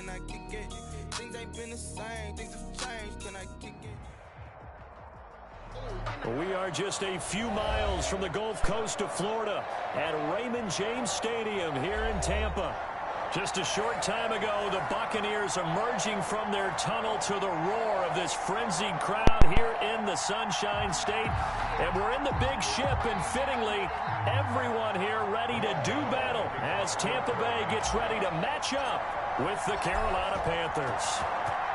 can I kick it? Things ain't been the same, things have changed, can I kick it? We are just a few miles from the Gulf Coast of Florida at Raymond James Stadium here in Tampa. Just a short time ago, the Buccaneers emerging from their tunnel to the roar of this frenzied crowd here in the Sunshine State. And we're in the big ship, and fittingly, everyone here ready to do battle as Tampa Bay gets ready to match up with the Carolina Panthers.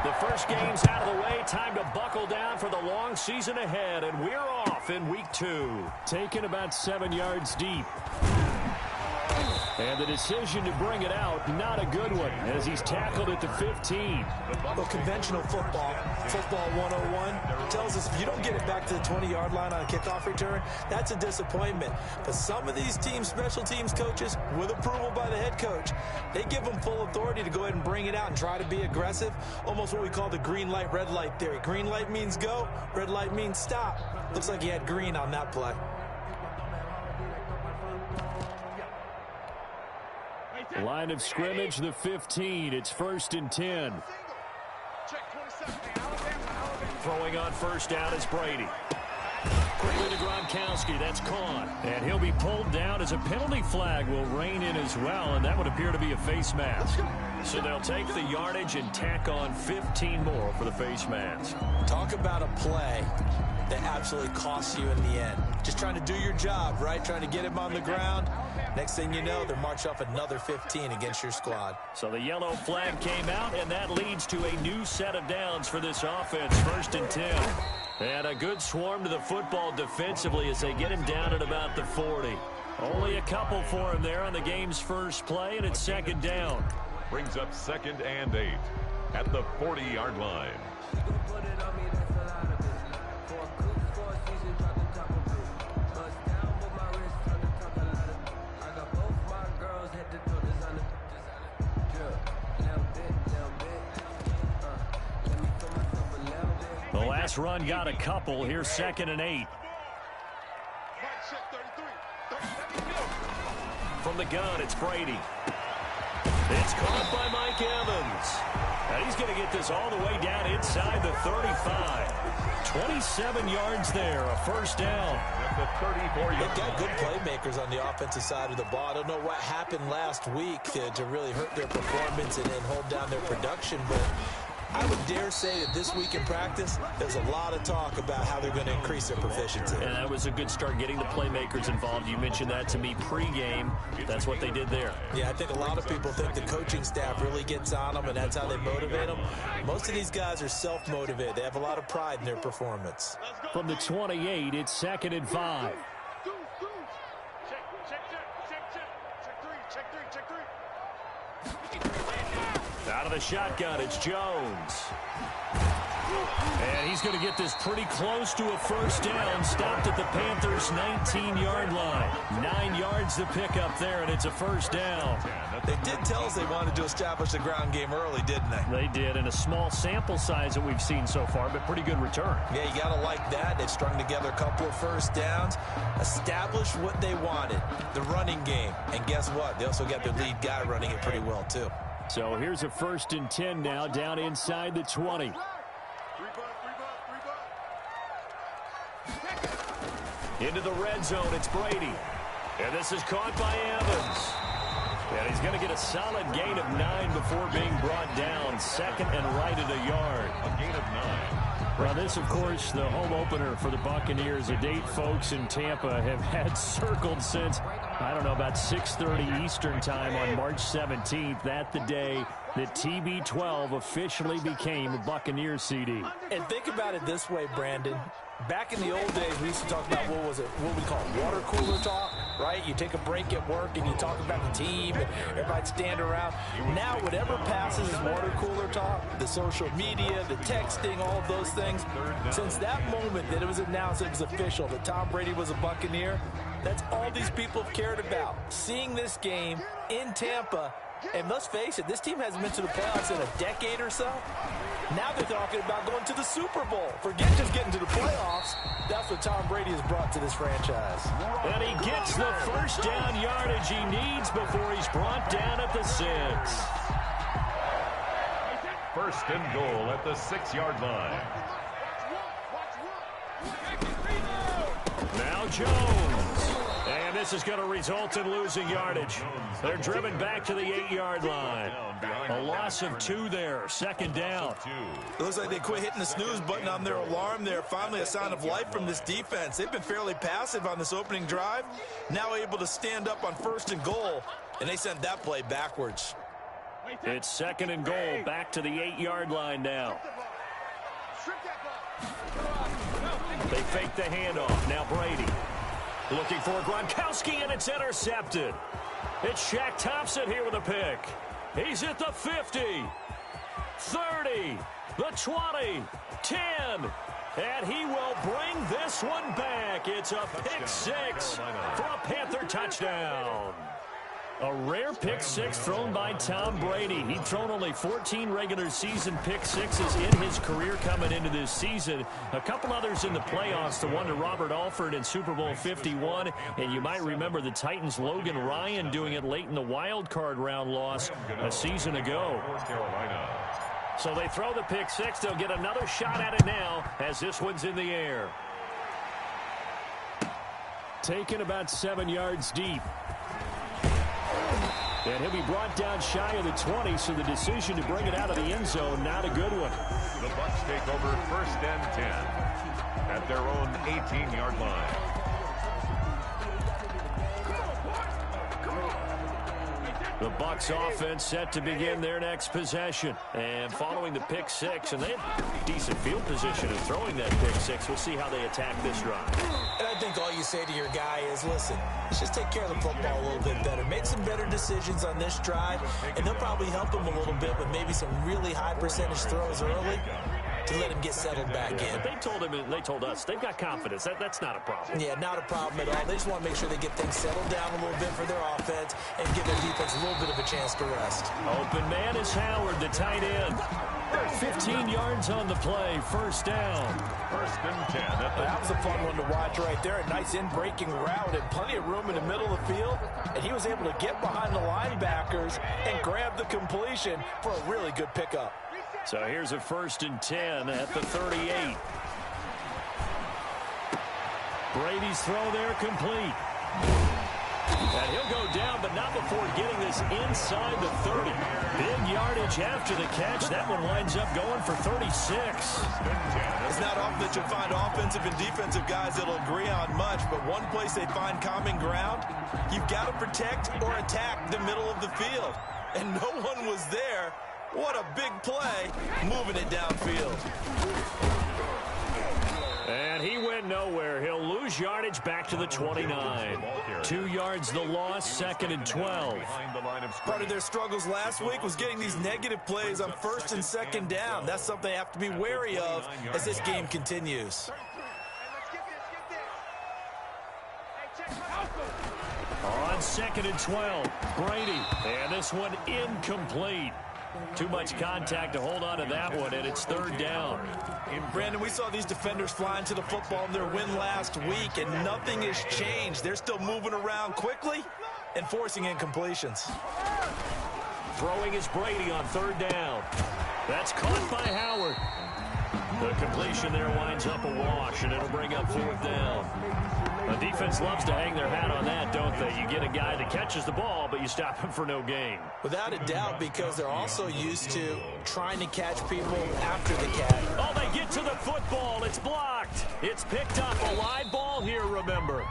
The first game's out of the way. Time to buckle down for the long season ahead, and we're off in week 2. Taken about 7 yards deep. And the decision to bring it out, not a good one, as he's tackled at the 15. Well, conventional football 101, tells us if you don't get it back to the 20-yard line on a kickoff return, that's a disappointment. But some of these teams, special teams coaches, with approval by the head coach, they give them full authority to go ahead and bring it out and try to be aggressive, almost what we call the green light, red light theory. Green light means go, red light means stop. Looks like he had green on that play. Line of scrimmage, the 15. It's 1st and 10. Throwing on first down is Brady. Quickly to Gronkowski. That's caught. And he'll be pulled down as a penalty flag will rein in as well, and that would appear to be a face mask. So they'll take the yardage and tack on 15 more for the face mask. Talk about a play that absolutely costs you in the end. Just trying to do your job, right? Trying to get him on the ground. Next thing you know, they're marching off another 15 against your squad. So the yellow flag came out, and that leads to a new set of downs for this offense. 1st and 10. And a good swarm to the football defensively as they get him down at about the 40. Only a couple for him there on the game's first play, and it's 2nd down. Brings up 2nd and 8 at the 40-yard line. The last run got a couple. Here's 2nd and 8. From the gun, it's Brady. It's caught by Mike Evans. And he's going to get this all the way down inside the 35. 27 yards there, a 1st down. At the 34-yard They've got good playmakers on the offensive side of the ball. I don't know what happened last week to really hurt their performance and hold down their production, but I would dare say that this week in practice, there's a lot of talk about how they're going to increase their proficiency. And that was a good start getting the playmakers involved. You mentioned that to me pregame. That's what they did there. Yeah, I think a lot of people think the coaching staff really gets on them, and that's how they motivate them. Most of these guys are self-motivated. They have a lot of pride in their performance. From the 28, it's 2nd and 5. Out of the shotgun, it's Jones. And he's going to get this pretty close to a 1st down. Stopped at the Panthers' 19-yard line. 9 yards to pick up there, and it's a 1st down. They did tell us they wanted to establish the ground game early, didn't they? They did, and a small sample size that we've seen so far, but pretty good return. Yeah, you got to like that. They've strung together a couple of 1st downs, established what they wanted, the running game. And guess what? They also got their lead guy running it pretty well, too. So here's a 1st and 10 now, down inside the 20. Into the red zone, it's Brady. And this is caught by Evans. And he's going to get a solid gain of 9 before being brought down. 2nd and right at a yard. A gain of 9. Well, this, of course, the home opener for the Buccaneers, a date folks in Tampa have had circled since, I don't know, about 6:30 Eastern time on March 17th. That the day that TB12 officially became a Buccaneer CD. And think about it this way, Brandon. Back in the old days, we used to talk about what we call water cooler talk, right? You take a break at work and you talk about the team and everybody stand around. Now, whatever passes is water cooler talk, the social media, the texting, all of those things. Since that moment that it was announced it was official that Tom Brady was a Buccaneer, that's all these people have cared about. Seeing this game in Tampa, and let's face it, this team hasn't been to the playoffs in a decade or so. Now they're talking about going to the Super Bowl. Forget just getting to the playoffs. That's what Tom Brady has brought to this franchise. And he gets the 1st down yardage he needs before he's brought down at the 6. first and goal at the 6-yard line. Now Jones. And this is going to result in losing yardage. They're driven back to the 8-yard line. A loss of 2 there. Second down. It looks like they quit hitting the snooze button on their alarm there. Finally a sign of life from this defense. They've been fairly passive on this opening drive. Now able to stand up on first and goal. And they sent that play backwards. It's second and goal. Back to the 8-yard line now. They fake the handoff. Now Brady. Looking for Gronkowski, and it's intercepted. It's Shaq Thompson here with a pick. He's at the 50, 30, the 20, 10, and he will bring this one back. It's a pick six for a Panther touchdown. A rare pick six thrown by Tom Brady. He'd thrown only 14 regular season pick sixes in his career coming into this season. A couple others in the playoffs, the one to Robert Alford in Super Bowl 51. And you might remember the Titans' Logan Ryan doing it late in the wild card round loss a season ago. So they throw the pick six. They'll get another shot at it now as this one's in the air. Taken about 7 yards deep. And he'll be brought down shy of the 20, so the decision to bring it out of the end zone, not a good one. The Bucs take over first and 10 at their own 18-yard line. The Bucs offense set to begin their next possession. And following the pick six, and they have decent field position in throwing that pick six. We'll see how they attack this drive. And I think all you say to your guy is, listen, let's just take care of the football a little bit better. Make some better decisions on this drive, and they'll probably help him a little bit with maybe some really high percentage throws early to let him get settled back in. They told him, and they told us, they've got confidence. That's not a problem. Yeah, not a problem at all. They just want to make sure they get things settled down a little bit for their offense and give their defense a little bit of a chance to rest. Open man is Howard, the tight end. 15 yards on the play, first down. First and 10. That was a fun one to watch right there. A nice in-breaking route and plenty of room in the middle of the field. And he was able to get behind the linebackers and grab the completion for a really good pickup. So here's a first and 10 at the 38. Brady's throw there complete. And he'll go down, but not before getting this inside the 30. Big yardage after the catch. That one winds up going for 36. It's not often that you'll find offensive and defensive guys that'll agree on much, but one place they find common ground, you've got to protect or attack the middle of the field. And no one was there. What a big play, moving it downfield. And he went nowhere. He'll lose yardage back to the 29. 2 yards the loss, second and 12. Part of their struggles last week was getting these negative plays on first and second down. That's something they have to be wary of as this game continues. On second and 12, Brady. And this one incomplete. Too much contact to hold on to that one, and it's third down. Brandon, we saw these defenders flying to the football in their win last week, and nothing has changed. They're still moving around quickly and forcing incompletions. Throwing is Brady on third down. That's caught by Howard. The completion there winds up a wash, and it'll bring up fourth down. The defense loves to hang their hat on that, don't they? You get a guy that catches the ball, but you stop him for no gain. Without a doubt, because they're also used to trying to catch people after the catch. Oh, they get to the football. It's blocked. It's picked up. A live ball here, remember.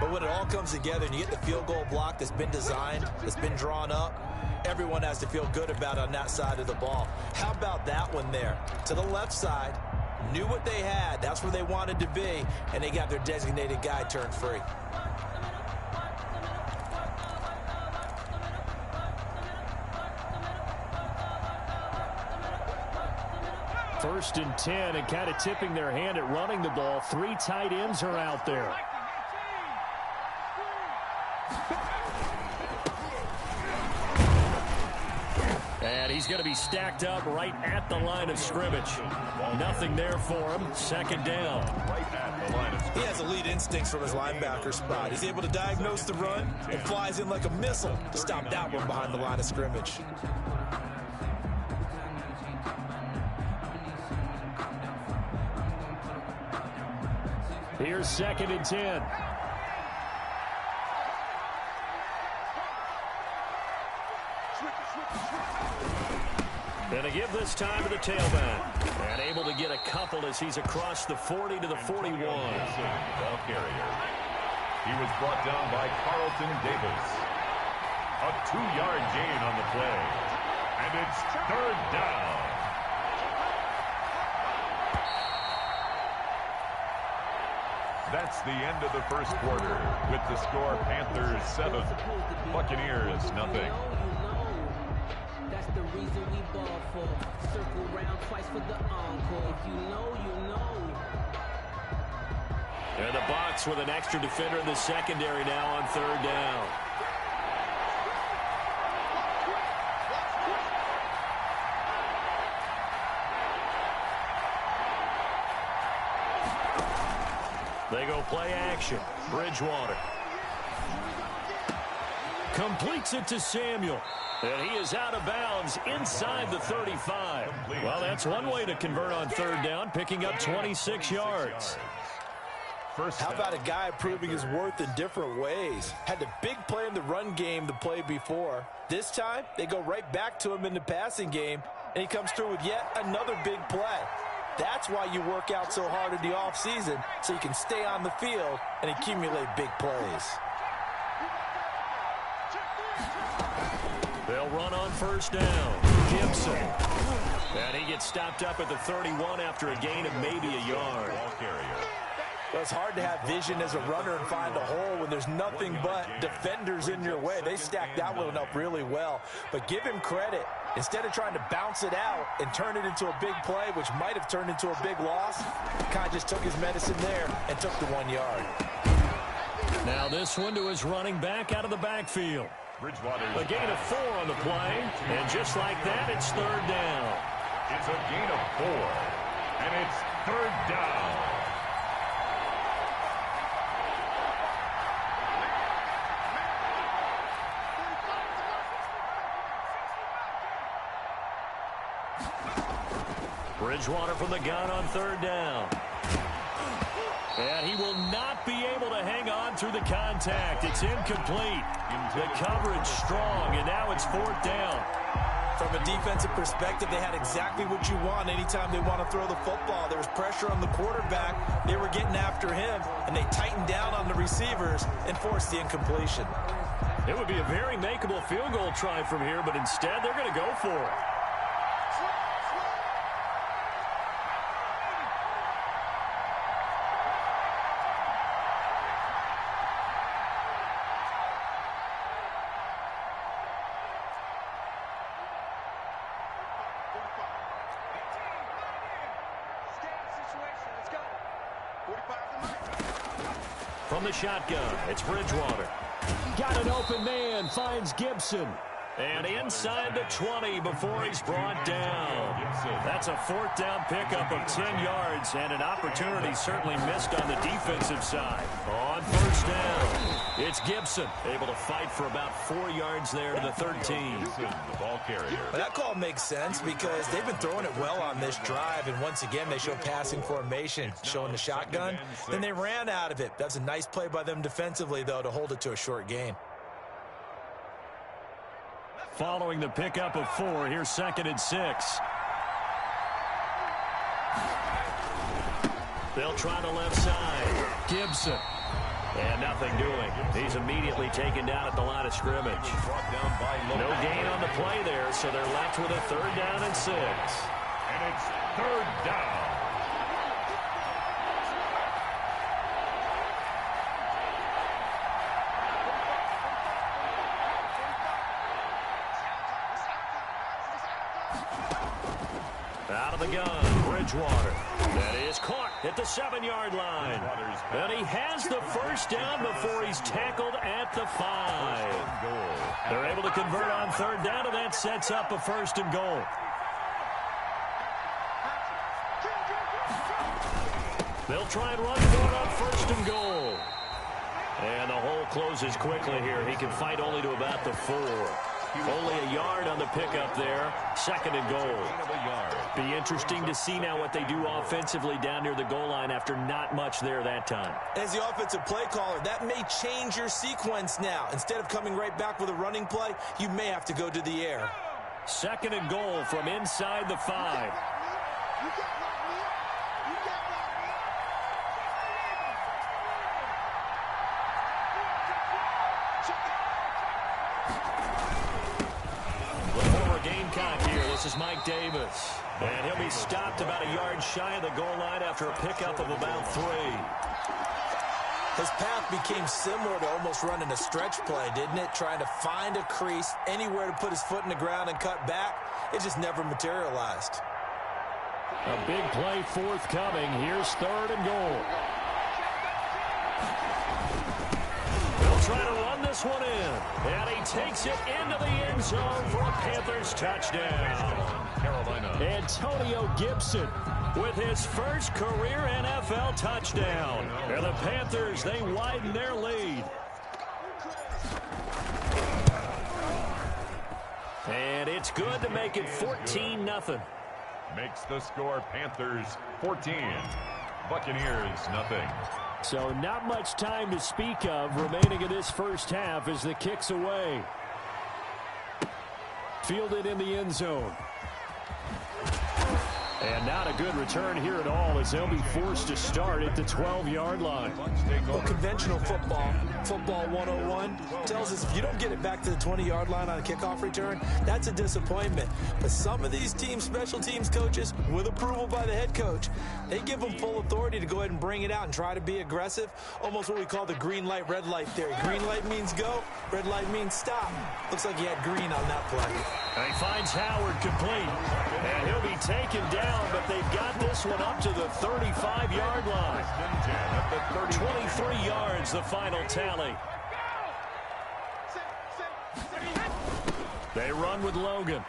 But when it all comes together and you get the field goal block that's been designed, that's been drawn up, everyone has to feel good about it on that side of the ball. How about that one there? To the left side. Knew what they had. That's where they wanted to be, and they got their designated guy turned free. First and 10, and kind of tipping their hand at running the ball. 3 tight ends are out there. And he's going to be stacked up right at the line of scrimmage. Nothing there for him. Second down. He has elite instincts from his linebacker spot. He's able to diagnose the run and flies in like a missile to stop that one behind the line of scrimmage. Here's 2nd and 10. Gonna give this time to the tailback. And able to get a couple as he's across the 40 to the 41. Ball carrier. He was brought down by Carlton Davis. A 2-yard gain on the play. And it's 3rd down. That's the end of the first quarter. With the score, Panthers 7, Buccaneers 0. That's the reason we ball for. Circle round twice for the encore. If you know, you know. And the Bucs with an extra defender in the secondary now on 3rd down. They go play action. Bridgewater. Completes it to Samuel. And he is out of bounds inside the 35. Well, that's one way to convert on 3rd down, picking up 26 yards. How about a guy proving his worth in different ways? Had a big play in the run game the play before. This time, they go right back to him in the passing game, and he comes through with yet another big play. That's why you work out so hard in the offseason, so you can stay on the field and accumulate big plays. They'll run on 1st down. Gibson. And he gets stopped up at the 31 after a gain of maybe a yard. Ball carrier. Well, it's hard to have vision as a runner and find a hole when there's nothing but defenders in your way. They stacked that one up really well. But give him credit. Instead of trying to bounce it out and turn it into a big play, which might have turned into a big loss, kind of just took his medicine there and took the 1 yard. Now this one to his running back out of the backfield. A gain of 4 on the play. And just like that, it's 3rd down. It's a gain of 4. And it's 3rd down. Bridgewater from the gun on 3rd down. And he will not be able to hang on through the contact. It's incomplete. The coverage strong, and now it's 4th down. From a defensive perspective, they had exactly what you want anytime they want to throw the football. There was pressure on the quarterback. They were getting after him, and they tightened down on the receivers and forced the incompletion. It would be a very makeable field goal try from here, but instead they're going to go for it. From the shotgun, it's Bridgewater. Got an open man, finds Gibson. And inside the 20 before he's brought down. That's a 4th down pickup of 10 yards and an opportunity certainly missed on the defensive side. On 1st down, it's Gibson able to fight for about 4 yards there to the 13. The ball carrier. Well, that call makes sense because they've been throwing it well on this drive, and once again they show passing formation, showing the shotgun. Then they ran out of it. That's a nice play by them defensively, though, to hold it to a short gain. Following the pickup of 4, here's 2nd and 6. They'll try the left side. Gibson. And nothing doing. He's immediately taken down at the line of scrimmage. No gain on the play there, so they're left with a 3rd down and 6. And it's 3rd down. Out of the gun, Bridgewater. That is caught at the 7-yard line. And he has the 1st down before he's tackled at the 5. They're able to convert on 3rd down, and that sets up a 1st and goal. They'll try and run for it on 1st and goal. And the hole closes quickly here. He can fight only to about the 4. Only a yard on the pickup there. Second and goal. Be interesting to see now what they do offensively down near the goal line after not much there that time. As the offensive play caller, that may change your sequence now. Instead of coming right back with a running play, you may have to go to the air. Second and goal from inside the 5. This is Mike Davis. And he'll be stopped about a yard shy of the goal line after a pickup of about 3. His path became similar to almost running a stretch play, didn't it? Trying to find a crease, anywhere to put his foot in the ground and cut back. It just never materialized. A big play forthcoming. Here's third and goal. They'll try to run this one in. And he takes it into the end zone for a Panthers touchdown. Antonio Gibson with his first career NFL touchdown. And the Panthers, they widen their lead. And it's good to make it 14-0. Makes the score Panthers 14. Buccaneers nothing. So not much time to speak of remaining in this first half as the kick's away. Fielded in the end zone. And not a good return here at all as they'll be forced to start at the 12-yard line. Well, conventional football 101, tells us if you don't get it back to the 20-yard line on a kickoff return, that's a disappointment. But some of these teams, special teams coaches, with approval by the head coach, they give them full authority to go ahead and bring it out and try to be aggressive, almost what we call the green light, red light theory. Green light means go, red light means stop. Looks like he had green on that play. And he finds Howard complete. And he'll be taken down, but they've got this one up to the 35-yard line. 23 yards, the final tally. They run with Logan.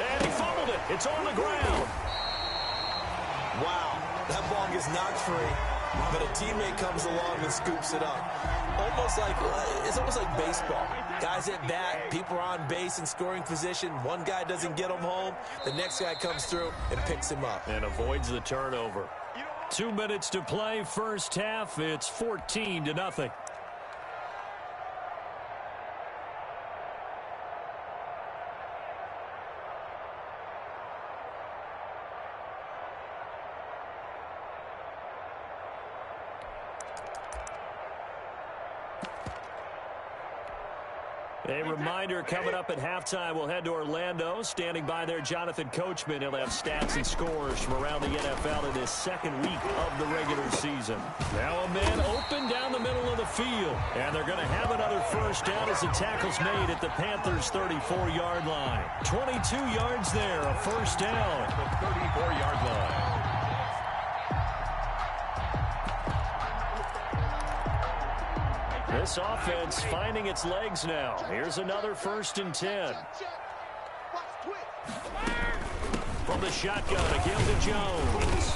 And he fumbled it. It's on the ground. Wow, that ball gets knocked free, but a teammate comes along and scoops it up. It's almost like baseball. Guys at bat, people are on base in scoring position. One guy doesn't get him home. The next guy comes through and picks him up. And avoids the turnover. 2 minutes to play, first half. It's 14-0. A reminder, coming up at halftime, we'll head to Orlando. Standing by there, Jonathan Coachman. He'll have stats and scores from around the NFL in this second week of the regular season. Now a man open down the middle of the field. And they're going to have another first down as the tackle's made at the Panthers' 34-yard line. 22 yards there, a first down. At the 34-yard line. This offense finding its legs now. Here's another 1st and 10. From the shotgun, again to Jones.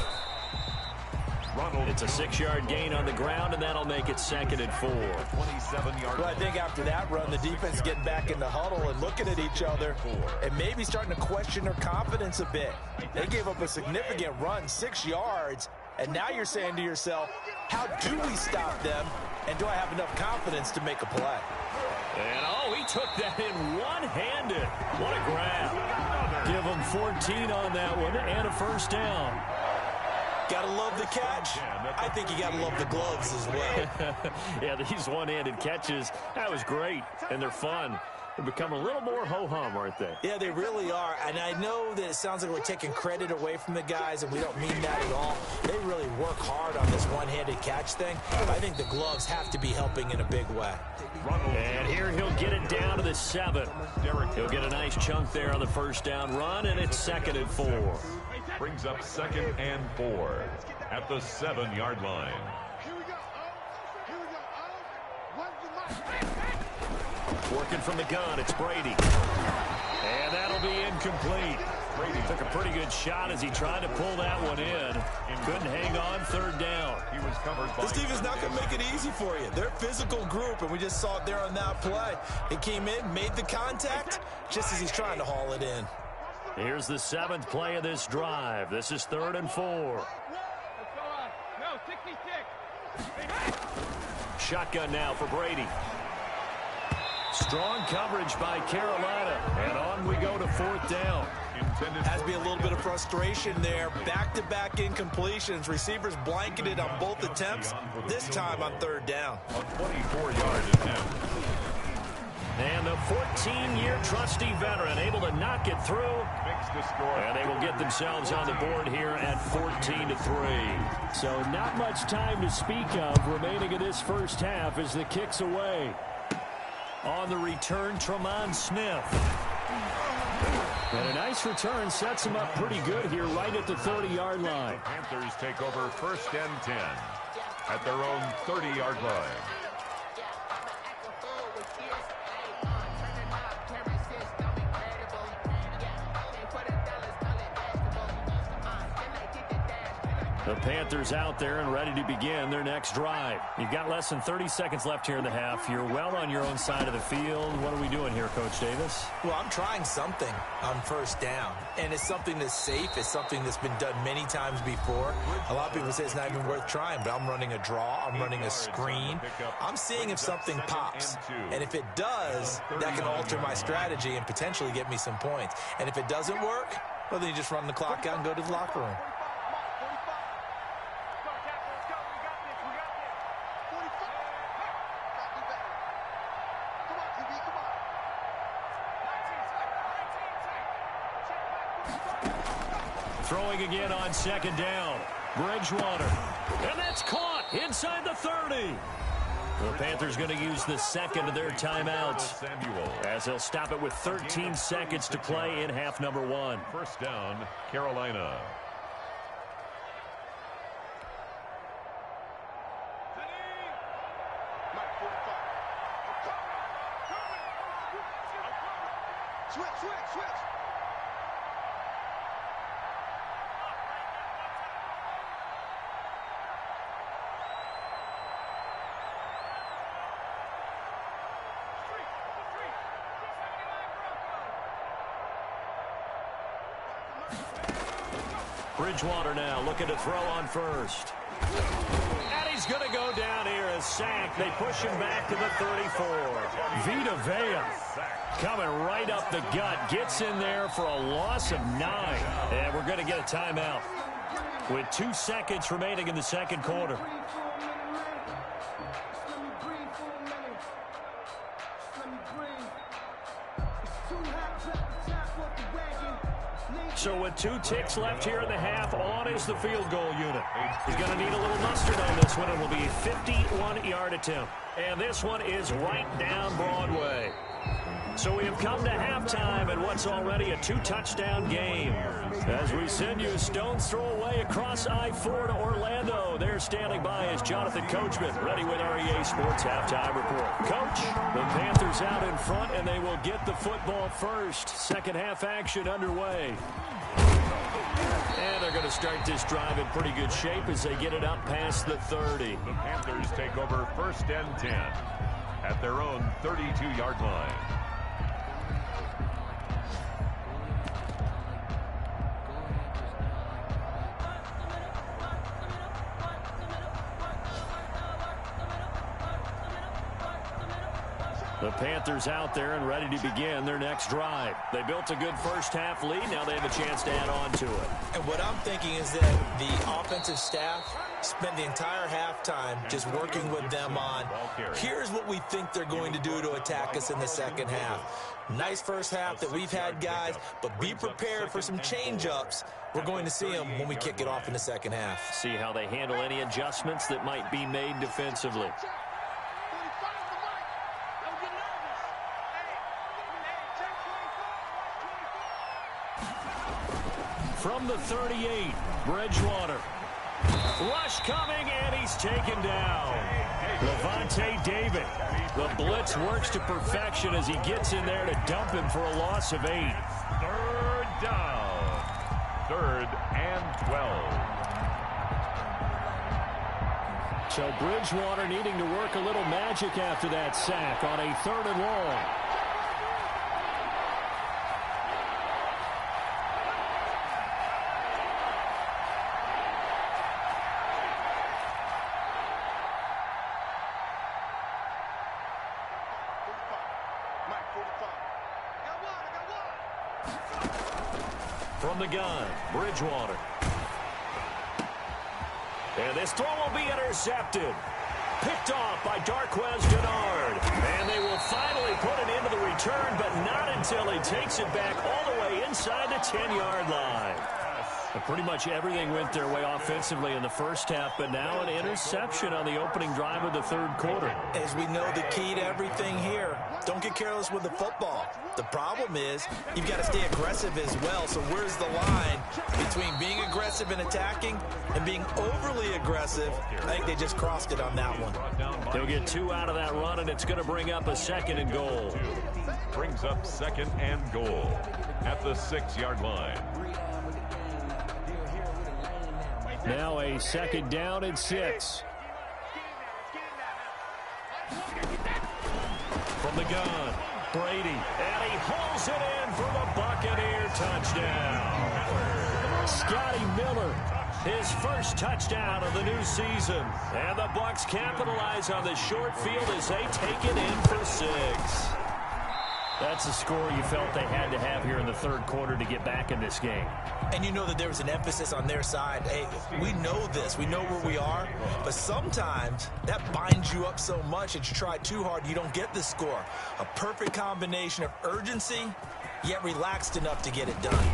It's a 6-yard gain on the ground, and that'll make it 2nd and 4. 27-yard. Well, I think after that run, the defense getting back in the huddle and looking at each other and maybe starting to question their confidence a bit. They gave up a significant run, 6 yards, and now you're saying to yourself, how do we stop them? And do I have enough confidence to make a play? And, he took that in one-handed. What a grab. Give him 14 on that one and a first down. Gotta love the catch. I think you gotta love the gloves as well. Yeah, these one-handed catches, that was great, and they're fun. They've become a little more ho-hum, aren't they? Yeah, they really are. And I know that it sounds like we're taking credit away from the guys, and we don't mean that at all. They really work hard on this one-handed catch thing. I think the gloves have to be helping in a big way. And here he'll get it down to the 7. He'll get a nice chunk there on the first down run, and it's 2nd and 4. Brings up 2nd and 4 at the 7-yard line. Working from the gun, it's Brady. And that'll be incomplete. Took a pretty good shot as he tried to pull that one in. Couldn't hang on, third down. He was covered by this defense is not going to make it easy for you. They're a physical group, and we just saw it there on that play. He came in, made the contact, just as he's trying to haul it in. Here's the 7th play of this drive. This is 3rd and 4. Shotgun now for Brady. Strong coverage by Carolina. And on we go to 4th down. Has to be a little bit of frustration there. Back-to-back incompletions. Receivers blanketed on both attempts. This time on 3rd down. A 24-yard attempt. And the 14-year trusty veteran able to knock it through. Makes the score. And they will get themselves on the board here at 14-3. So not much time to speak of remaining in this first half as the kick's away. On the return, Tremont Smith. And a nice return sets him up pretty good here right at the 30-yard line. The Panthers take over 1st and 10 at their own 30-yard line. The Panthers out there and ready to begin their next drive. You've got less than 30 seconds left here in the half. You're well on your own side of the field. What are we doing here, Coach Davis? Well, I'm trying something on 1st down, and it's something that's safe. It's something that's been done many times before. A lot of people say it's not even worth trying, but I'm running a draw. I'm running a screen. I'm seeing if something pops, and if it does, that can alter my strategy and potentially get me some points. And if it doesn't work, well, then you just run the clock out and go to the locker room. Throwing again on 2nd down. Bridgewater. And that's caught inside the 30. The Panthers going to use the 2nd of their timeouts as they'll stop it with 13 seconds to play in half number 1. 1st down, Carolina. Switch. Bridgewater now looking to throw on 1st. And he's going to go down here as sacked. They push him back to the 34. Vita Vea coming right up the gut. Gets in there for a loss of 9. And we're going to get a timeout with 2 seconds remaining in the 2nd quarter. So with 2 ticks left here in the half, on is the field goal unit. He's going to need a little mustard on this one. It will be a 51-yard attempt. And this one is right down Broadway. So we have come to halftime in what's already a 2-touchdown game. As we send you a stone's throw away across I-4 to Orlando. There standing by is Jonathan Coachman, ready with our EA Sports Halftime Report. Coach, the Panthers out in front, and they will get the football first. Second half action underway. And they're going to start this drive in pretty good shape as they get it up past the 30. The Panthers take over 1st and 10 at their own 32-yard line. The Panthers out there and ready to begin their next drive. They built a good first half lead. Now they have a chance to add on to it. And what I'm thinking is that the offensive staff spent the entire halftime just working with them on, here's what we think they're going to do to attack us in the second half. Nice first half that we've had, guys, but be prepared for some change-ups. We're going to see them when we kick it off in the second half. See how they handle any adjustments that might be made defensively. From the 38, Bridgewater. Rush coming, and he's taken down. Levante David. The blitz works to perfection as he gets in there to dump him for a loss of 8. 3rd down. 3rd and 12. So Bridgewater needing to work a little magic after that sack on a 3rd and long. From the gun, Bridgewater. And this throw will be intercepted. Picked off by Darquez Dennard. And they will finally put it into the return, but not until he takes it back all the way inside the 10-yard line. But pretty much everything went their way offensively in the first half, but now an interception on the opening drive of the 3rd quarter. As we know, the key to everything here, don't get careless with the football. The problem is you've got to stay aggressive as well. So where's the line between being aggressive and attacking and being overly aggressive? I think they just crossed it on that one. They'll get 2 out of that run, and it's going to bring up a 2nd and goal. Brings up 2nd and goal at the 6-yard line. Now a 2nd down and 6. From the gun, Brady, and he holds it in for the Buccaneer touchdown. Scotty Miller, his first touchdown of the new season. And the Bucs capitalize on the short field as they take it in for 6. That's a score you felt they had to have here in the 3rd quarter to get back in this game. And you know that there was an emphasis on their side. Hey, we know this. We know where we are. But sometimes that binds you up so much that you try too hard, you don't get the score. A perfect combination of urgency, yet relaxed enough to get it done.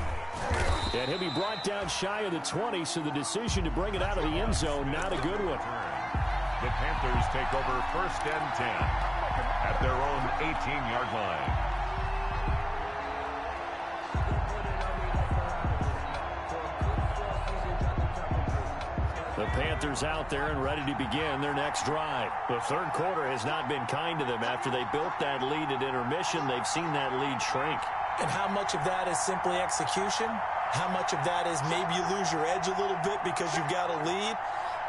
And he'll be brought down shy of the 20, so the decision to bring it out of the end zone, not a good one. The Panthers take over 1st and 10 at their own 18-yard line. The Panthers out there and ready to begin their next drive. The 3rd quarter has not been kind to them. After they built that lead at intermission, they've seen that lead shrink. And how much of that is simply execution? How much of that is maybe you lose your edge a little bit because you've got a lead?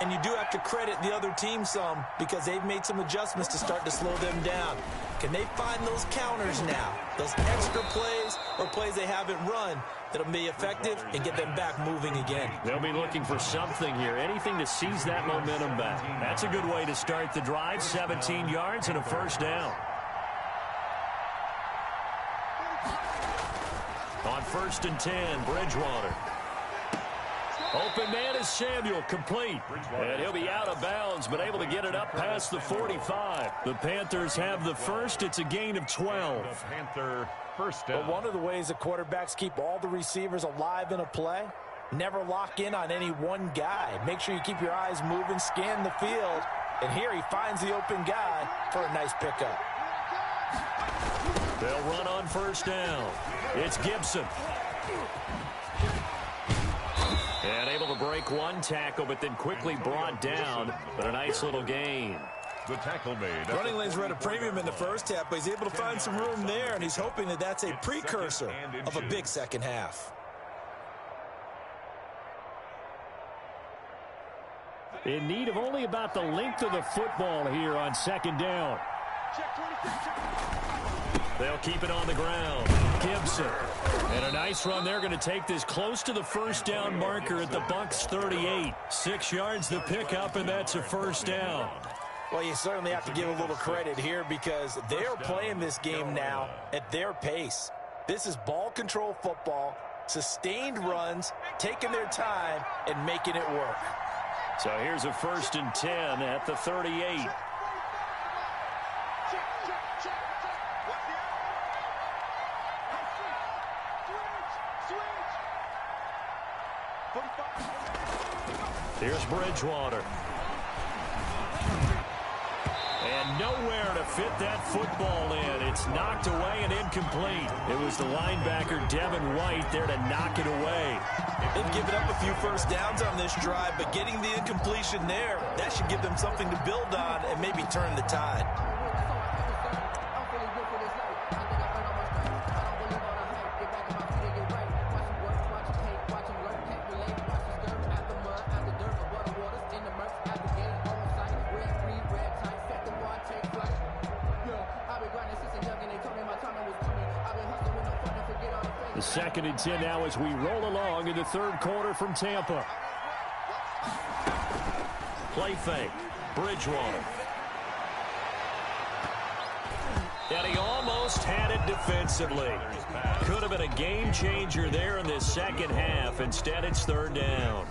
And you do have to credit the other team some because they've made some adjustments to start to slow them down. Can they find those counters now? Those extra plays or plays they haven't run that'll be effective and get them back moving again. They'll be looking for something here, anything to seize that momentum back. That's a good way to start the drive, 17 yards and a 1st down. On 1st and 10, Bridgewater. Open man is Samuel, complete. And he'll be out of bounds, but able to get it up past the 45. The Panthers have the first. It's a gain of 12. The Panther 1st down. But one of the ways that quarterbacks keep all the receivers alive in a play, never lock in on any one guy. Make sure you keep your eyes moving, scan the field. And here he finds the open guy for a nice pickup. They'll run on 1st down. It's Gibson. And able to break one tackle, but then quickly brought down. But a nice little gain. The tackle made. Running lanes were at a premium in the first half, but he's able to find some room there, and he's hoping that that's a precursor of a big second half. In need of only about the length of the football here on 2nd down. They'll keep it on the ground. Gibson. And a nice run. They're going to take this close to the 1st down marker at the Bucs 38. 6 yards the pickup, and that's a 1st down. Well, you certainly have to give a little credit here because they're playing this game now at their pace. This is ball control football, sustained runs, taking their time, and making it work. So here's a 1st and 10 at the 38. Here's Bridgewater. And nowhere to fit that football in. It's knocked away and incomplete. It was the linebacker, Devin White, there to knock it away. They've given up a few 1st downs on this drive, but getting the incompletion there, that should give them something to build on and maybe turn the tide. The 2nd and 10 now as we roll along in the 3rd quarter from Tampa. Play fake. Bridgewater. And he almost had it defensively. Could have been a game changer there in this 2nd half. Instead, it's 3rd down.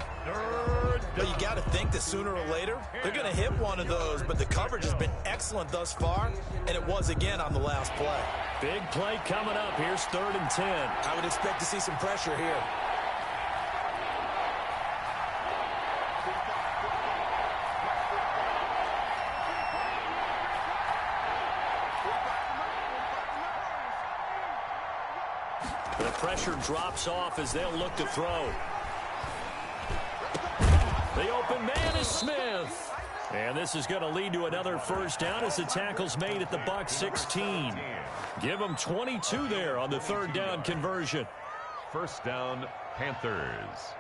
Well, you got to think that sooner or later they're going to hit one of those, but the coverage has been excellent thus far, and it was again on the last play. Big play coming up. Here's 3rd and 10. I would expect to see some pressure here. The pressure drops off as they'll look to throw. The open man is Smith. And this is going to lead to another 1st down as the tackle's made at the Bucs 16. Give them 22 there on the 3rd down conversion. 1st down, Panthers.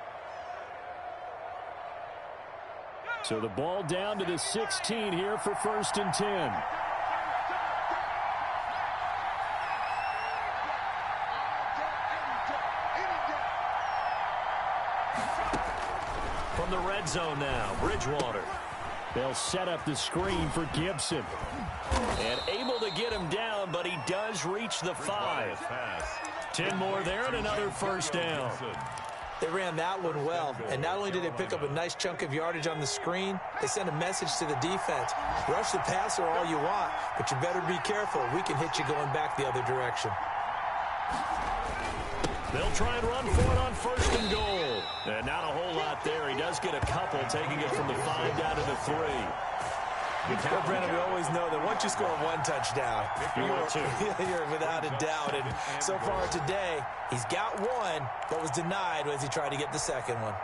So the ball down to the 16 here for 1st and 10. From the red zone now, Bridgewater. They'll set up the screen for Gibson. And able to get him down, but he does reach the 5. 10 more there and another 1st down. They ran that one well, and not only did they pick up a nice chunk of yardage on the screen, they sent a message to the defense. Rush the passer all you want, but you better be careful. We can hit you going back the other direction. They'll try and run for it on 1st and goal. And not a whole lot there. He does get a couple, taking it from the 5 down to the 3. Well, Brandon, we always know that once you score 1 touchdown, you're without a doubt. And so far today, he's got 1, but was denied as he tried to get the 2nd one.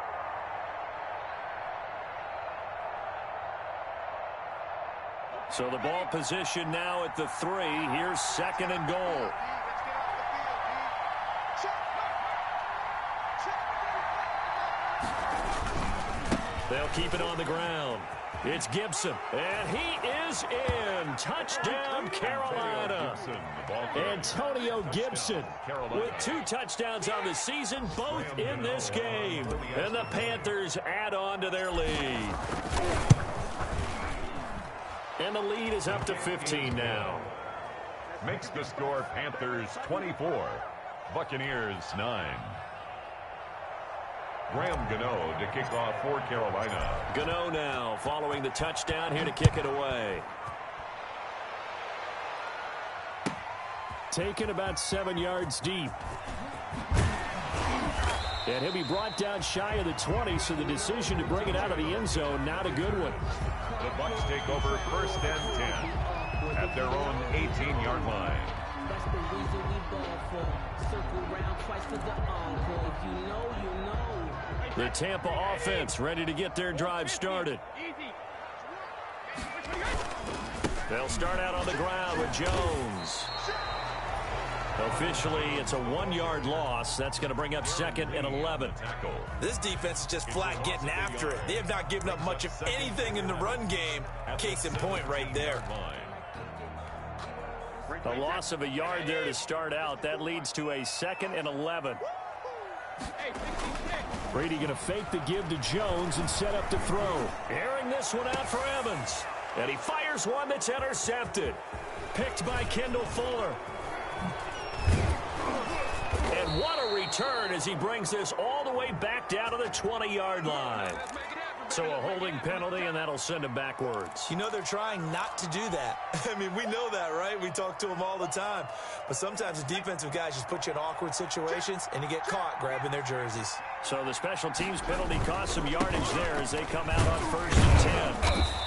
So the ball position now at the 3. Here's 2nd and goal. They'll keep it on the ground. It's Gibson, and he is in. Touchdown, Carolina. Antonio Gibson with 2 touchdowns on the season, both in this game. And the Panthers add on to their lead. And the lead is up to 15 now. Makes the score Panthers 24, Buccaneers 9. Graham Gano to kick off for Carolina. Gano now following the touchdown here to kick it away. Taken about 7 yards deep. And he'll be brought down shy of the 20, so the decision to bring it out of the end zone, not a good one. The Bucs take over 1st and 10 at their own 18-yard line. That's the reason we ball for. Circle round twice for the encore. If you know, you know. The Tampa offense ready to get their drive started. They'll start out on the ground with Jones. Officially, it's a 1-yard loss. That's going to bring up 2nd and 11. This defense is just flat getting after it. They have not given up much of anything in the run game. Case in point right there. A loss of a yard there to start out. That leads to a 2nd and 11. Brady going to fake the give to Jones and set up to throw. Airing this one out for Evans. And he fires one that's intercepted. Picked by Kendall Fuller. And what a return as he brings this all the way back down to the 20-yard line. So a holding penalty, and that'll send him backwards. You know, they're trying not to do that. I mean, we know that, right? We talk to them all the time. But sometimes the defensive guys just put you in awkward situations, and you get caught grabbing their jerseys. So the special teams penalty cost some yardage there as they come out on 1st and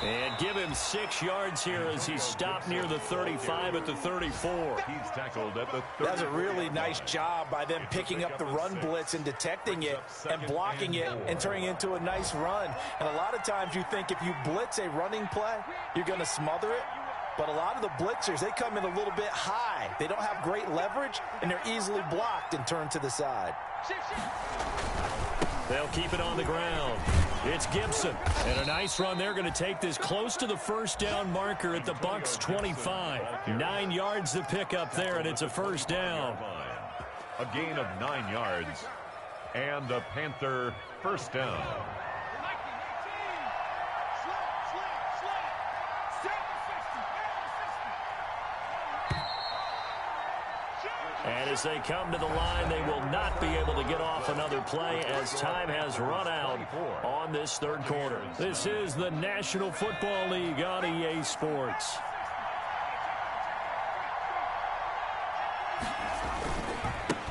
10. And give him 6 yards here as he's stopped near the 35 at the 34. He's tackled at the 30. That was a really nice job by them picking up the run blitz and detecting it and blocking it and turning it into a nice run. And a lot of times you think if you blitz a running play, you're going to smother it. But a lot of the blitzers, they come in a little bit high. They don't have great leverage, and they're easily blocked and turned to the side. They'll keep it on the ground. It's Gibson. And a nice run. They're going to take this close to the 1st down marker at the Bucs 25. 9 yards to pick up there, and it's a 1st down. A gain of 9 yards. And a Panther first down. And as they come to the line, they will not be able to get off another play as time has run out on this third quarter. This is the National Football League on EA Sports.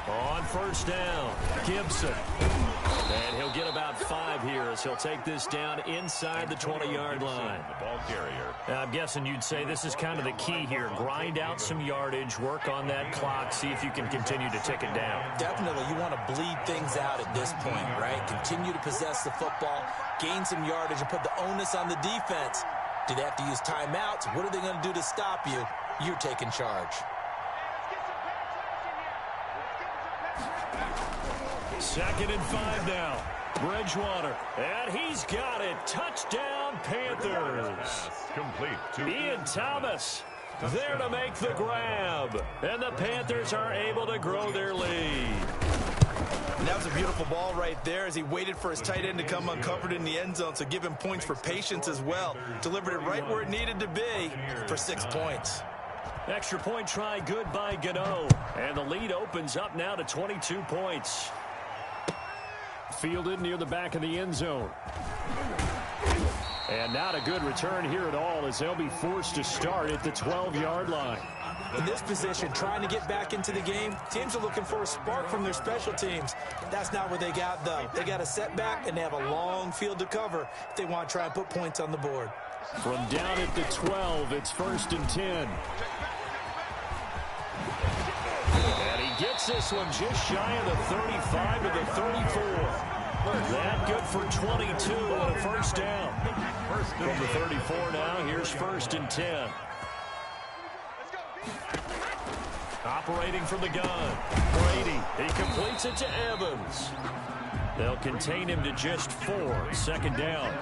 On first down, Gibson. And he'll get about 5 here as he'll take this down inside the 20-yard line. The ball carrier. I'm guessing you'd say this is kind of the key here. Grind out some yardage, work on that clock, see if you can continue to tick it down. Definitely, you want to bleed things out at this point, right? Continue to possess the football, gain some yardage, and put the onus on the defense. Do they have to use timeouts? What are they going to do to stop you? You're taking charge. Second and 5 now. Bridgewater. And he's got it. Touchdown, Panthers. Complete to Ian Thomas there to make the grab. And the Panthers are able to grow their lead. And that was a beautiful ball right there as he waited for his tight end to come uncovered in the end zone. So give him points for patience as well. Delivered it right where it needed to be for 6 points. Extra point try good by Gano. And the lead opens up now to 22 points. Fielded near the back of the end zone. And not a good return here at all as they'll be forced to start at the 12-yard line. In this position, trying to get back into the game, teams are looking for a spark from their special teams. That's not what they got, though. They got a setback, and they have a long field to cover if they want to try and put points on the board. From down at the 12, it's 1st and 10. And he gets this one just shy of the 35 to the 34. That good for 22 and a first down. From the 34 now, here's 1st and 10. Operating from the gun. Brady, he completes it to Evans. They'll contain him to just 4. 2nd down.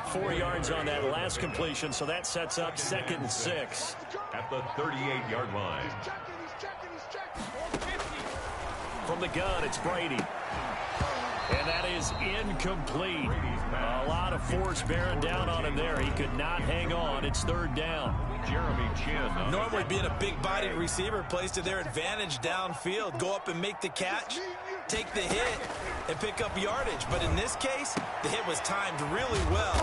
4 yards on that last completion, so that sets up 2nd and 6. at the 38-yard line. From the gun, it's Brady. And that is incomplete. A lot of force bearing down on him there. He could not hang on. It's 3rd down. Jeremy Chin. Normally being a big-bodied receiver plays to their advantage downfield. Go up and make the catch, take the hit, and pick up yardage. But in this case, the hit was timed really well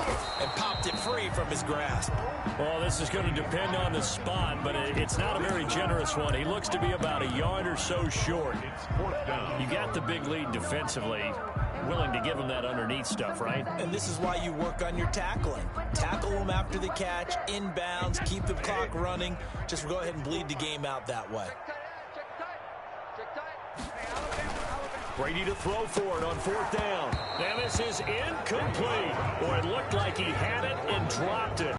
and popped it free from his grasp. Well, this is going to depend on the spot, but it's not a very generous one. He looks to be about a yard or so short. It's 4th down. You got the big lead defensively. Willing to give him that underneath stuff, right? And this is why you work on your tackling. Tackle them after the catch, inbounds, keep the clock running. Just go ahead and bleed the game out that way. Brady to throw for it on 4th down. And this is incomplete. Boy, it looked like he had it and dropped it.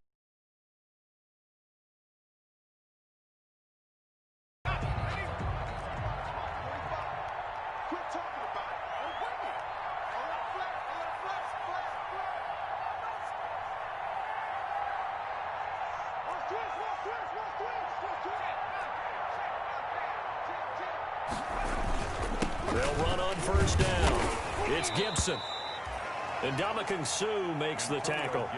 They'll run on 1st down. It's Gibson. And Ndamukong Suh makes the tackle.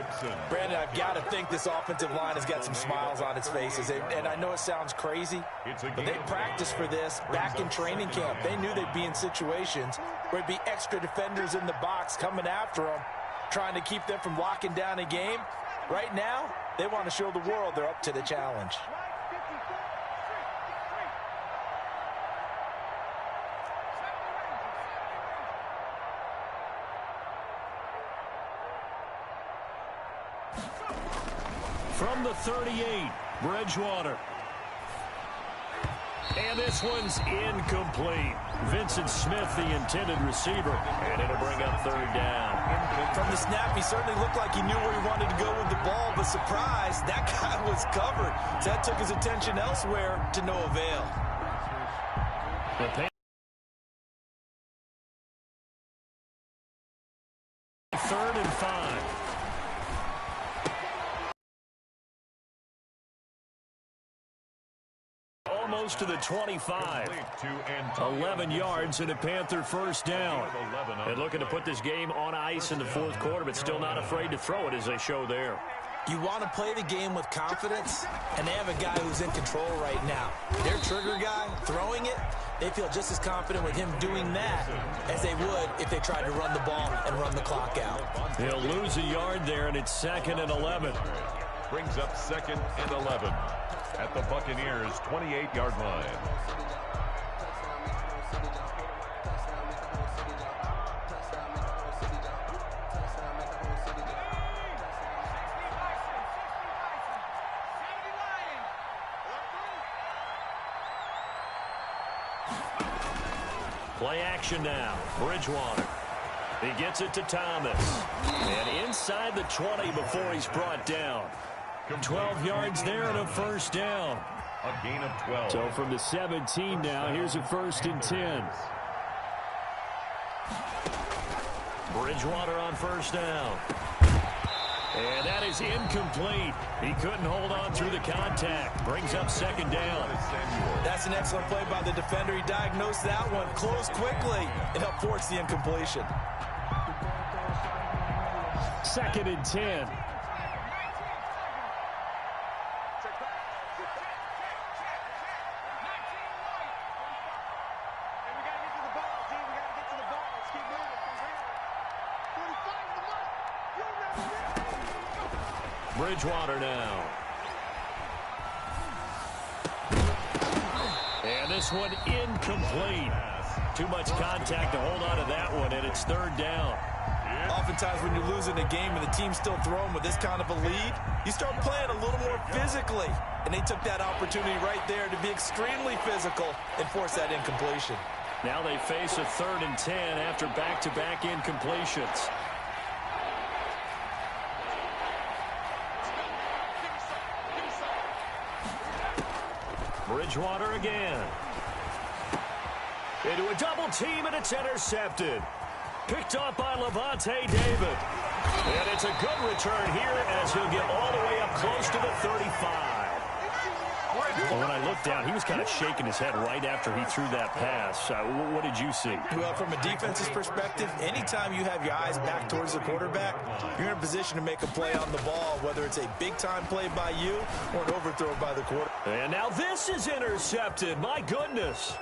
Brandon, I've got to think this offensive line has got some smiles on its faces. And I know it sounds crazy, but they practiced for this back in training camp. They knew they'd be in situations where there'd be extra defenders in the box coming after them, trying to keep them from locking down a game. Right now, they want to show the world they're up to the challenge. From the 38, Bridgewater. And this one's incomplete. Vincent Smith, the intended receiver, and it'll bring up 3rd down. From the snap, he certainly looked like he knew where he wanted to go with the ball, but surprise, that guy was covered. So that took his attention elsewhere to no avail. The 3rd and 5. almost to the 25. 11 yards and a Panther first down. And looking to put this game on ice in the fourth quarter, but still not afraid to throw it as they show there. You want to play the game with confidence, and they have a guy who's in control right now. Their trigger guy, throwing it, they feel just as confident with him doing that as they would if they tried to run the ball and run the clock out. He'll lose a yard there, and it's 2nd and 11. Brings up 2nd and 11 at the Buccaneers' 28-yard line. Play action now. Bridgewater. He gets it to Thomas. And inside the 20 before he's brought down. 12 yards there and a first down. A gain of 12. So from the 17 now, here's a 1st and 10. Bridgewater on first down. And that is incomplete. He couldn't hold on through the contact. Brings up 2nd down. That's an excellent play by the defender. He diagnosed that one, closed quickly, and helped force the incompletion. 2nd and 10. Bridgewater now. And this one incomplete. Too much contact to hold on to that one, and it's 3rd down. Oftentimes when you're losing a game and the team's still throwing with this kind of a lead, you start playing a little more physically. And they took that opportunity right there to be extremely physical and force that incompletion. Now they face a 3rd and 10 after back-to-back incompletions. Bridgewater again. Into a double team, and it's intercepted. Picked up by Levante David. And it's a good return here as he'll get all the way up close to the 35. Well, when I looked down, he was kind of shaking his head right after he threw that pass. What did you see? Well, from a defense's perspective, anytime you have your eyes back towards the quarterback, you're in a position to make a play on the ball, whether it's a big-time play by you or an overthrow by the quarterback. And now this is intercepted. My goodness.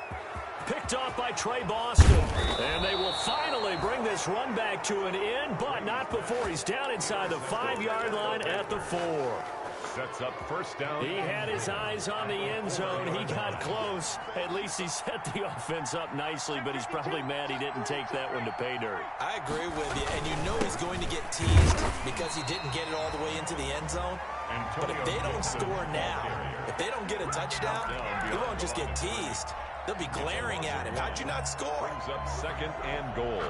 Picked off by Trey Boston. And they will finally bring this run back to an end, but not before he's down inside the 5-yard line at the 4. Sets up first down. He had his eyes on the end zone. He got close. At least he set the offense up nicely, but he's probably mad he didn't take that one to pay dirt. I agree with you, and you know he's going to get teased because he didn't get it all the way into the end zone. But if they don't score now, if they don't get a touchdown, he won't just get teased. They'll be glaring at him. How'd you not score? Brings up 2nd and goal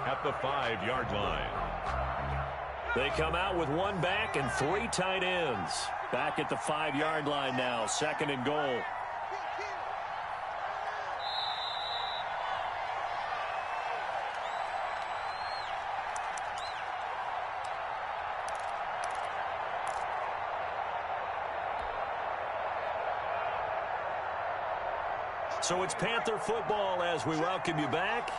at the 5-yard line. They come out with one back and 3 tight ends. Back at the 5-yard line now, 2nd and goal. So it's Panther football as we welcome you back.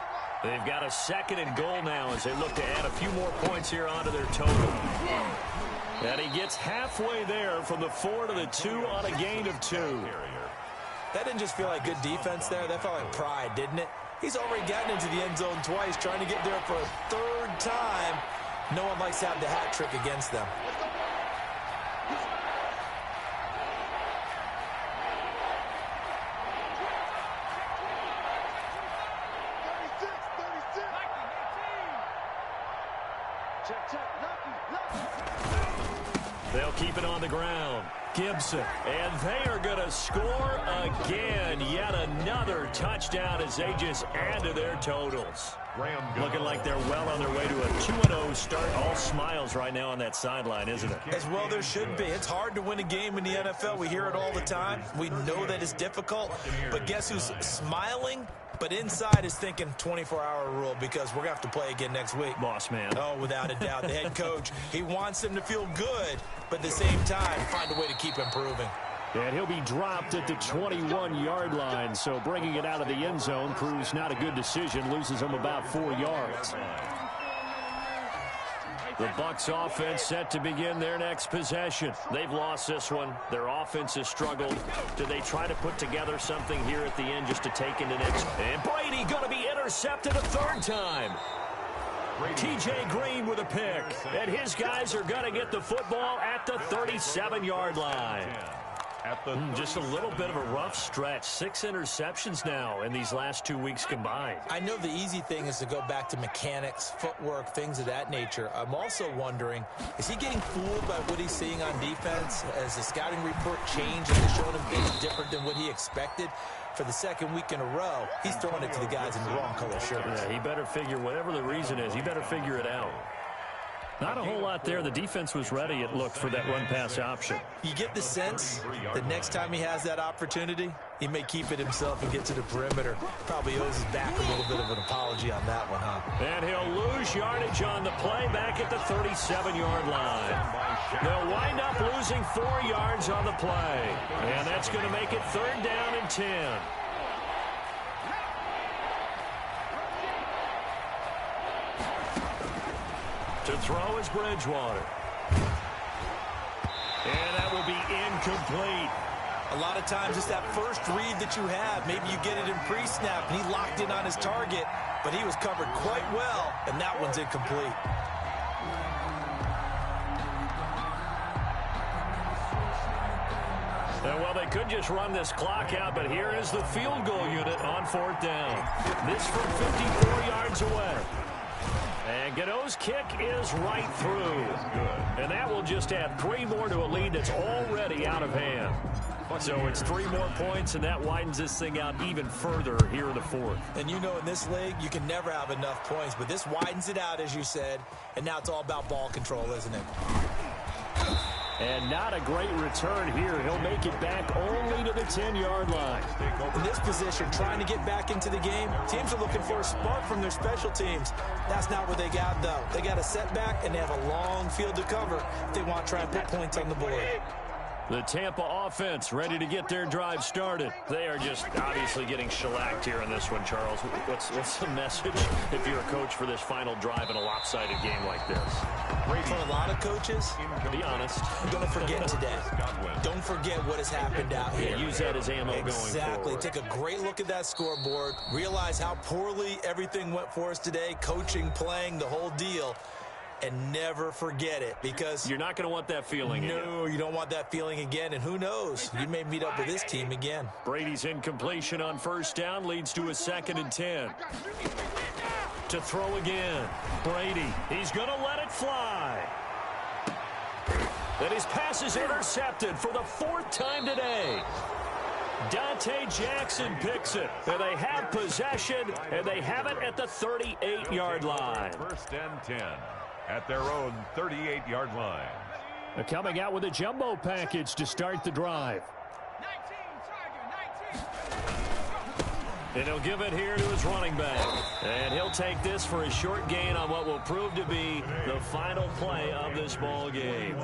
They've got a 2nd and goal now as they look to add a few more points here onto their total. And he gets halfway there from the 4 to the 2 on a gain of 2. That didn't just feel like good defense there. That felt like pride, didn't it? He's already gotten into the end zone twice, trying to get there for a 3rd time. No one likes to have the hat trick against them. They'll keep it on the ground. Gibson. And they are going to score again. Yet another touchdown as they just add to their totals. Looking like they're well on their way to a 2-0 start. All smiles right now on that sideline, isn't it? As well there should be. It's hard to win a game in the NFL. We hear it all the time. We know that it's difficult. But guess who's smiling? But inside is thinking 24-hour rule because we're going to have to play again next week. Boss man. Oh, without a doubt. The head coach, he wants them to feel good, but at the same time, find a way to keep improving. And he'll be dropped at the 21-yard line, so bringing it out of the end zone proves not a good decision, loses him about 4 yards. The Bucs offense set to begin their next possession. They've lost this one. Their offense has struggled. Do they try to put together something here at the end just to take into next? And Brady going to be intercepted a third time. T.J. Green with a pick. And his guys are going to get the football at the 37-yard line. Just a little bit of a rough stretch. 6 interceptions now in these last 2 weeks combined. I know the easy thing is to go back to mechanics, footwork, things of that nature. I'm also wondering, is he getting fooled by what he's seeing on defense? Has the scouting report changed and showing him things different than what he expected? For the second week in a row, he's throwing it to the guys in the wrong color shirts. Yeah, he better figure, whatever the reason is, he better figure it out. Not a whole lot there. The defense was ready, it looked, for that run-pass option. You get the sense that next time he has that opportunity, he may keep it himself and get to the perimeter. Probably owes his back a little bit of an apology on that one, huh? And he'll lose yardage on the play back at the 37-yard line. They'll wind up losing 4 yards on the play. And that's going to make it 3rd down and 10. To throw is Bridgewater. And that will be incomplete. A lot of times it's that first read that you have. Maybe you get it in pre-snap, and he locked in on his target, but he was covered quite well, and that one's incomplete. Well, they could just run this clock out, but here is the field goal unit on 4th down. This from 54 yards away. And Godot's kick is right through. And that will just add 3 more to a lead that's already out of hand. So it's 3 more points, and that widens this thing out even further here in the 4th. And you know in this league, you can never have enough points, but this widens it out, as you said, and now it's all about ball control, isn't it? And not a great return here. He'll make it back only to the 10-yard line. In this position, trying to get back into the game, teams are looking for a spark from their special teams. That's not what they got, though. They got a setback, and they have a long field to cover if they want to try and put points on the board. The Tampa offense ready to get their drive started. They are just obviously getting shellacked here in this one, Charles. What's the message if you're a coach for this final drive in a lopsided game like this? For a lot of coaches, to be honest, don't forget today. Don't forget what has happened out here. Yeah, use that as ammo going forward. Exactly. Take a great look at that scoreboard. Realize how poorly everything went for us today. Coaching, playing, the whole deal. And never forget it, because you're not going to want that feeling again. No, you don't want that feeling again, and who knows? You may meet up with this team again. Brady's incompletion on 1st down leads to a 2nd and 10. To throw again. Brady, he's going to let it fly. And his pass is intercepted for the 4th time today. Dante Jackson picks it, and they have possession, and they have it at the 38-yard line. 1st and 10. At their own 38-yard line. Coming out with a jumbo package to start the drive. 19. And he'll give it here to his running back. And he'll take this for a short gain on what will prove to be the final play of this ball game.